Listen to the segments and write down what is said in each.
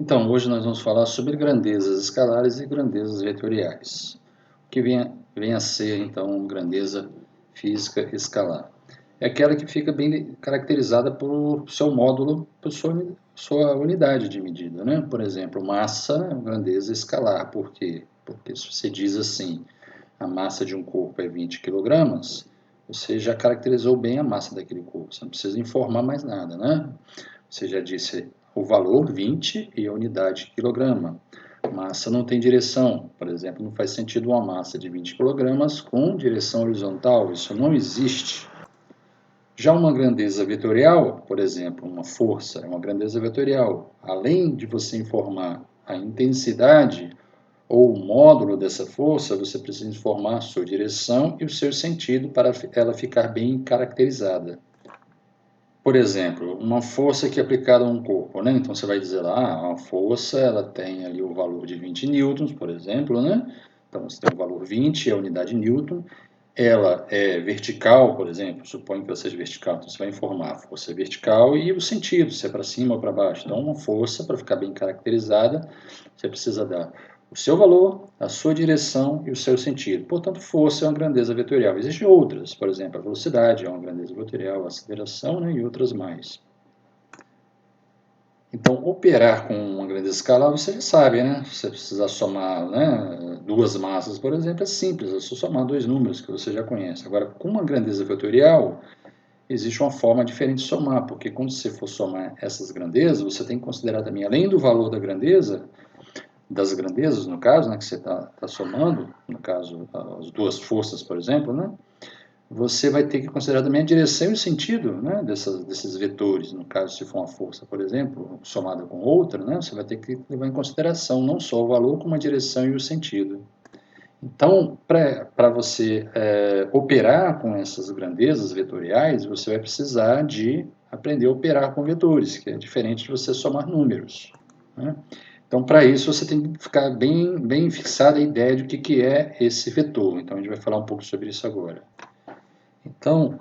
Então, hoje nós vamos falar sobre grandezas escalares e grandezas vetoriais. O que vem a ser, então, grandeza física escalar? É aquela que fica bem caracterizada por seu módulo, por sua unidade de medida, né? Por exemplo, massa é uma grandeza escalar. Por quê? Porque se você diz assim, a massa de um corpo é 20 kg, você já caracterizou bem a massa daquele corpo. Você não precisa informar mais nada, né? Você já disse o valor 20 e a unidade quilograma. Massa não tem direção. Por exemplo, não faz sentido uma massa de 20 kg com direção horizontal. Isso não existe. Já uma grandeza vetorial, por exemplo, uma força, é uma grandeza vetorial. Além de você informar a intensidade ou o módulo dessa força, você precisa informar a sua direção e o seu sentido para ela ficar bem caracterizada. Por exemplo, uma força que é aplicada a um corpo, né? Então você vai dizer lá, a força ela tem ali o valor de 20 newtons, por exemplo, né? Então você tem o valor 20, a unidade newton. Ela é vertical, por exemplo, suponho que ela seja vertical, então você vai informar a força vertical e o sentido, se é para cima ou para baixo. Então, uma força, para ficar bem caracterizada, você precisa dar o seu valor, a sua direção e o seu sentido. Portanto, força é uma grandeza vetorial. Existem outras, por exemplo, a velocidade é uma grandeza vetorial, a aceleração, né, e outras mais. Então, operar com uma grandeza escalar, você já sabe, né? Se você precisar somar, né, duas massas, por exemplo, é simples, é só somar dois números que você já conhece. Agora, com uma grandeza vetorial, existe uma forma diferente de somar, porque quando você for somar essas grandezas, você tem que considerar também, além do valor da grandeza, das grandezas, no caso, né, que você está somando, no caso, as duas forças, por exemplo, né? Você vai ter que considerar também a direção e o sentido, né, desses vetores. No caso, se for uma força, por exemplo, somada com outra, né, você vai ter que levar em consideração não só o valor, como a direção e o sentido. Então, para você operar com essas grandezas vetoriais, você vai precisar de aprender a operar com vetores, que é diferente de você somar números, né? Então, para isso, você tem que ficar bem fixada a ideia de o que é esse vetor. Então, a gente vai falar um pouco sobre isso agora. Então,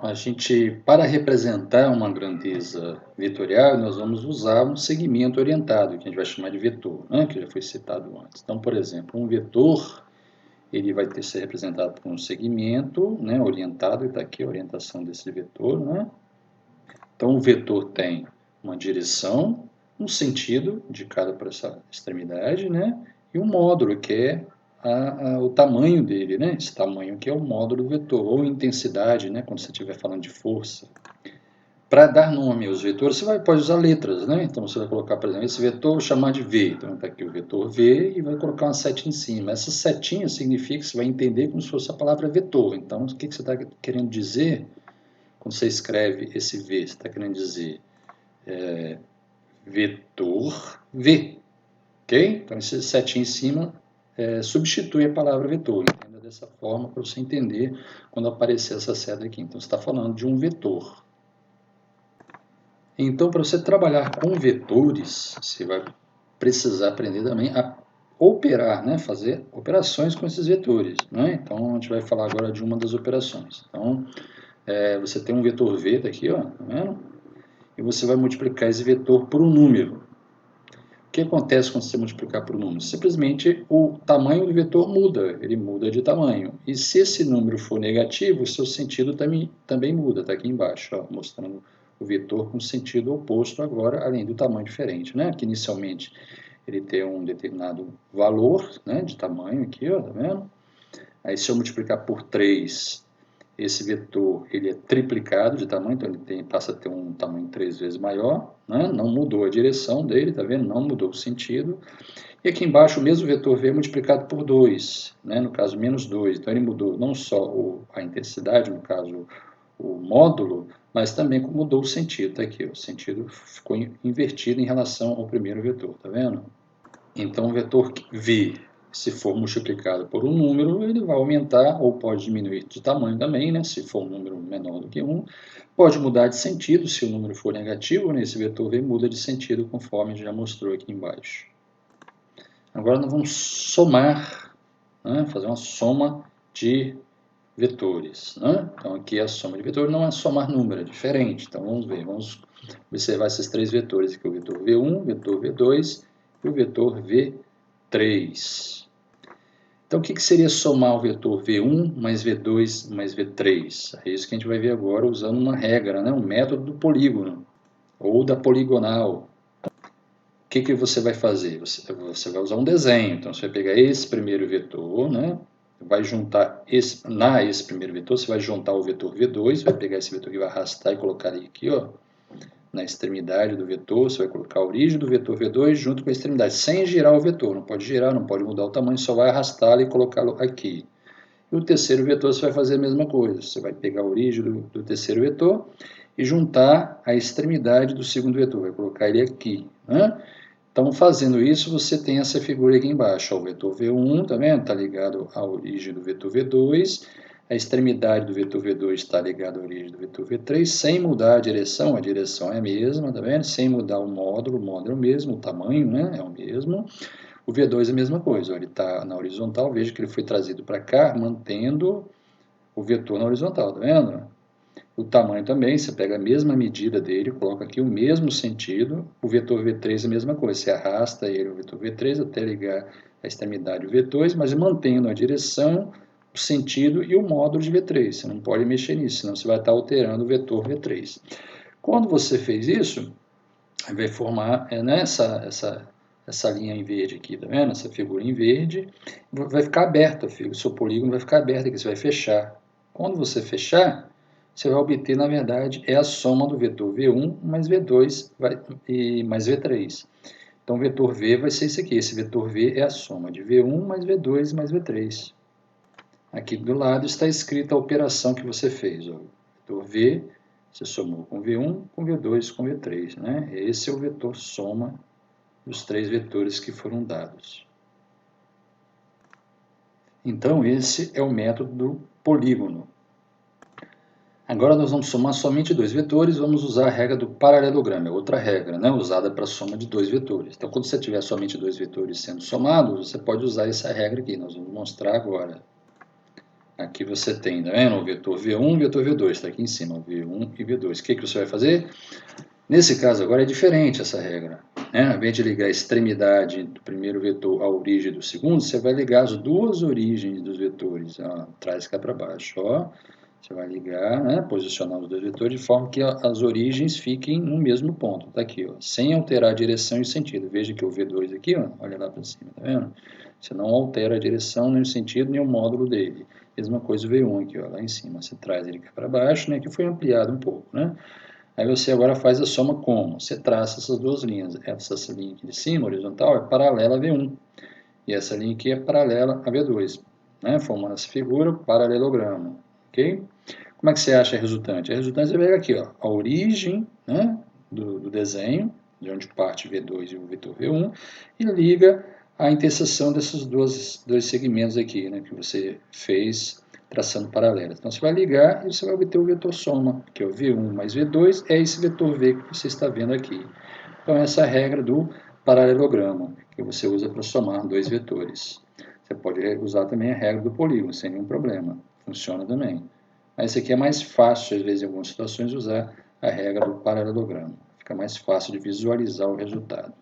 para representar uma grandeza vetorial, nós vamos usar um segmento orientado, que a gente vai chamar de vetor, né, que já foi citado antes. Então, por exemplo, um vetor, ele vai ter que ser representado por um segmento, né, orientado, e está aqui a orientação desse vetor, né? Então, o vetor tem uma direção, um sentido de cada para essa extremidade, né, e um módulo, que é o tamanho dele, né? Esse tamanho que é o módulo do vetor, ou intensidade, né? Quando você estiver falando de força. Para dar nome aos vetores, pode usar letras, né? Então você vai colocar, por exemplo, esse vetor, vou chamar de V. Então está aqui o vetor V e vai colocar uma setinha em cima. Essa setinha significa que você vai entender como se fosse a palavra vetor. Então, o que você está querendo dizer quando você escreve esse V? Você está querendo dizer vetor V. Ok? Então, esse setinha em cima substitui a palavra vetor. Entenda dessa forma para você entender quando aparecer essa seta aqui. Então, você está falando de um vetor. Então, para você trabalhar com vetores, você vai precisar aprender também a operar, né? Fazer operações com esses vetores, né? Então, a gente vai falar agora de uma das operações. Então, você tem um vetor V daqui, ó, tá vendo? E você vai multiplicar esse vetor por um número. O que acontece quando você multiplicar por um número? Simplesmente o tamanho do vetor muda, ele muda de tamanho. E se esse número for negativo, o seu sentido também muda, está aqui embaixo, ó, mostrando o vetor com sentido oposto agora, além do tamanho diferente, né? Que inicialmente ele tem um determinado valor, né, de tamanho aqui, ó, tá vendo? Aí se eu multiplicar por 3, esse vetor ele é triplicado de tamanho, então ele passa a ter um tamanho 3 vezes maior, né? Não mudou a direção dele, tá vendo? Não mudou o sentido. E aqui embaixo o mesmo vetor V é multiplicado por 2, né? No caso menos 2, então ele mudou não só a intensidade, no caso o módulo, mas também mudou o sentido, tá aqui, o sentido ficou invertido em relação ao primeiro vetor, tá vendo? Então o vetor V, se for multiplicado por um número, ele vai aumentar ou pode diminuir de tamanho também, né? Se for um número menor do que 1. Pode mudar de sentido, se o número for negativo, né? Esse vetor V muda de sentido conforme a gente já mostrou aqui embaixo. Agora nós vamos somar, né? Fazer uma soma de vetores, né? Então aqui a soma de vetores não é somar número, é diferente. Então vamos observar esses três vetores aqui, o vetor V1, o vetor V2 e o vetor V3. Então, o que seria somar o vetor V1 mais V2 mais V3? É isso que a gente vai ver agora usando uma regra, né? Um método do polígono, ou da poligonal. O que você vai fazer? Você vai usar um desenho. Então, você vai pegar esse primeiro vetor, né? Vai juntar esse primeiro vetor, você vai juntar o vetor V2, vai pegar esse vetor que vai arrastar e colocar ele aqui, ó, na extremidade do vetor, você vai colocar a origem do vetor V2 junto com a extremidade, sem girar o vetor, não pode girar, não pode mudar o tamanho, só vai arrastá-lo e colocá-lo aqui. E o terceiro vetor você vai fazer a mesma coisa, você vai pegar a origem do terceiro vetor e juntar a extremidade do segundo vetor, vai colocar ele aqui, né? Então, fazendo isso, você tem essa figura aqui embaixo, ó, o vetor V1, tá vendo? Está ligado à origem do vetor V2, a extremidade do vetor V2 está ligada à origem do vetor V3, sem mudar a direção é a mesma, tá vendo? Sem mudar o módulo é o mesmo, o tamanho, né, é o mesmo. O V2 é a mesma coisa, ó, ele está na horizontal, veja que ele foi trazido para cá, mantendo o vetor na horizontal, tá vendo? O tamanho também, você pega a mesma medida dele, coloca aqui o mesmo sentido, o vetor V3 é a mesma coisa, você arrasta ele, o vetor V3, até ligar a extremidade o V2, mas mantendo a direção, o sentido e o módulo de V3, você não pode mexer nisso, senão você vai estar alterando o vetor V3. Quando você fez isso, vai formar essa linha em verde aqui, tá vendo? Essa figura em verde, vai ficar aberta, o seu polígono vai ficar aberto aqui, você vai fechar. Quando você fechar, você vai obter, na verdade, é a soma do vetor V1 mais V2 mais V3. Então, o vetor V vai ser esse aqui. Esse vetor V é a soma de V1 mais V2 mais V3. Aqui do lado está escrita a operação que você fez. Ó. Vetor V, você somou com V1, com V2, com V3. Né? Esse é o vetor soma dos três vetores que foram dados. Então, esse é o método do polígono. Agora nós vamos somar somente dois vetores, vamos usar a regra do paralelogramo, é outra regra, né, usada para a soma de dois vetores. Então, quando você tiver somente dois vetores sendo somados, você pode usar essa regra aqui, nós vamos mostrar agora. Aqui você tem, tá vendo? O vetor V1 e o vetor V2, está aqui em cima, V1 e V2. O que você vai fazer? Nesse caso agora é diferente essa regra. Né? Ao invés de ligar a extremidade do primeiro vetor à origem do segundo, você vai ligar as duas origens dos vetores, ó, traz cá para baixo, ó. Você vai ligar, né, posicionar os dois vetores de forma que as origens fiquem no mesmo ponto. Está aqui, ó, sem alterar a direção e o sentido. Veja que o V2 aqui, ó, olha lá para cima, tá vendo? Você não altera a direção, nem o sentido, nem o módulo dele. Mesma coisa o V1 aqui, ó, lá em cima. Você traz ele cá para baixo, né, que foi ampliado um pouco, né? Aí você agora faz a soma como? Você traça essas duas linhas. Essa linha aqui de cima, horizontal, é paralela a V1. E essa linha aqui é paralela a V2. Né? Formando essa figura, paralelogramo. Ok? Como é que você acha a resultante? A resultante você pega aqui, ó, a origem, né, do desenho, de onde parte V2 e o vetor V1, e liga a interseção desses dois segmentos aqui, né, que você fez traçando paralelas. Então você vai ligar e você vai obter o vetor soma, que é o V1 mais V2, é esse vetor V que você está vendo aqui. Então essa é a regra do paralelogramo, que você usa para somar dois vetores. Você pode usar também a regra do polígono, sem nenhum problema, funciona também. Mas esse aqui é mais fácil, às vezes, em algumas situações, usar a regra do paralelogramo. Fica mais fácil de visualizar o resultado.